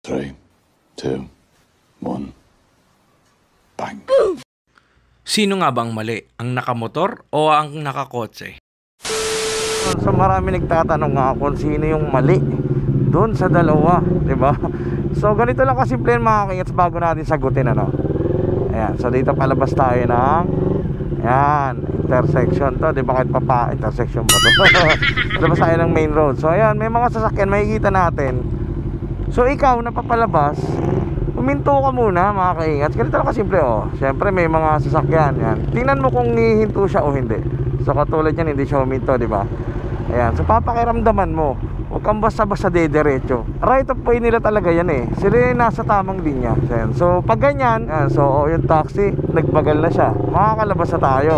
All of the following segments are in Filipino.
3, 2, 1, bang. Sino nga bang mali? Ang nakamotor o ang nakakotse? So marami nagtatanong nga kung sino yung mali doon sa dalawa, di ba? So ganito lang kasimple mga kingits bago natin sagutin ano. Ayan, so dito palabas tayo ng ayan, intersection to, di ba? Kahit pa intersection ba to? Palabas tayo ng main road. So ayan, may mga sasakyan makikita natin. So ikaw na papalabas, huminto ka muna mga kaingats. Ganito lang kasimple oh. Siyempre may mga sasakyan yan. Tingnan mo kung hihinto siya o hindi. So katulad yan, hindi siya huminto, di ba? Ayan, so papakiramdaman mo. Huwag kang basta-basta dediretso. Right of way nila talaga yan eh. Sila yung nasa tamang linya. Ayan. So pag ganyan, ayan, so yung taxi, nagbagal na siya. Makakalabas na tayo.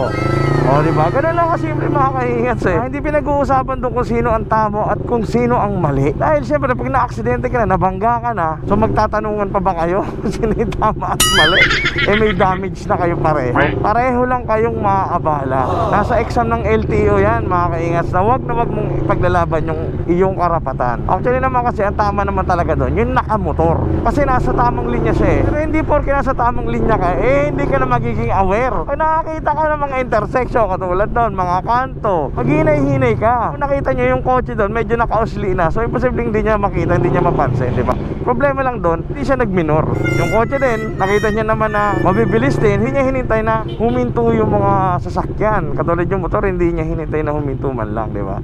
O diba? Ganun lang kasimple mga kaingats eh. Hindi pinag-uusapan doon kung sino ang tamo at kung sino ang mali. Dahil syempre pag na-aksidente ka na, nabangga ka na, so magtatanungan pa ba kayo kung sino yung tama at mali? Eh may damage na kayo pareho. Pareho lang kayong maaabala. Nasa exam ng LTO yan mga kaingats, na wag mong ipaglalaban yung iyong karapatan. Actually naman kasi ang tama naman talaga doon yung nakamotor. Kasi nasa tamang linya siya eh. Pero hindi porke nasa tamang linya ka, eh hindi ka na magiging aware. Kung nakakita ka ng mga intersection katulad doon, mga kanto, maghinay-hinay ka. Kung nakita nyo yung kotse doon, medyo nakausli na. So imposibleng hindi niya makita, hindi niya mapansin, di ba? Problema lang doon, hindi siya nagminor. Yung kotse din, nakita niya naman na mabibilis din, hindi niya hinintay na huminto yung mga sasakyan. Katulad yung motor, hindi niya hinintay na huminto man lang, di ba?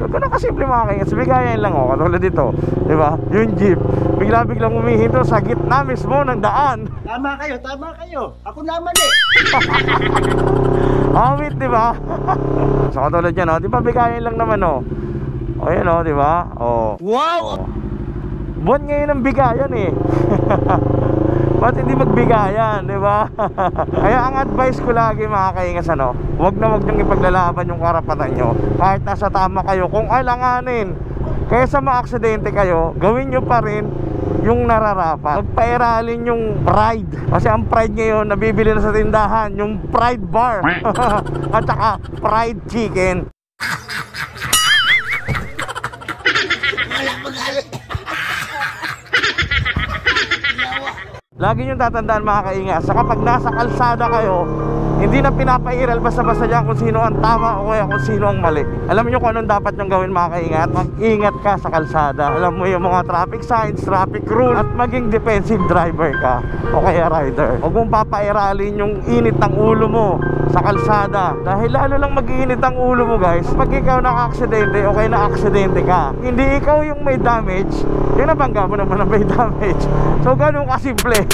So ganun kasimple mga kaingats, bigayan lang oh, katulad dito, di ba? Yung jeep, bigla-biglang humihinto sa gitna mismo ng daan. Tama kayo. Ako naman eh. Awit, di ba? So katulad yan, oh, di ba bigayan lang naman oh. O yan oh, di ba? Oh. Wow! Oh. Buwan ngayon ang bigayan eh. Ba't hindi magbigayan, di ba? Kaya ang advice ko lagi mga kaingas ano, wag niyong ipaglalaban yung karapatan nyo. Kahit nasa tama kayo, kung alanganin kaysa maaksidente kayo, gawin nyo pa rin yung nararapat. Magpairalin yung pride. Kasi ang pride ngayon nabibili na sa tindahan, yung pride bar. At saka fried chicken. Lagi nyo tatandaan mga kaingas, sa kapag nasa kalsada kayo, hindi na pinapairal basta-basta dyan kung sino ang tama o kaya kung sino ang mali. Alam niyo kung anong dapat nyong gawin mga kaingat? Mag-ingat ka sa kalsada. Alam mo yung mga traffic signs, traffic rule, at maging defensive driver ka o kaya rider. Huwag mong papairalin yung init ng ulo mo sa kalsada. Dahil lalo lang mag-iinit ang ulo mo guys pag ikaw naka-aksidente o kaya na-aksidente ka. Hindi ikaw yung may damage, yung nabangga mo naman ang may damage. So ganun kasimple.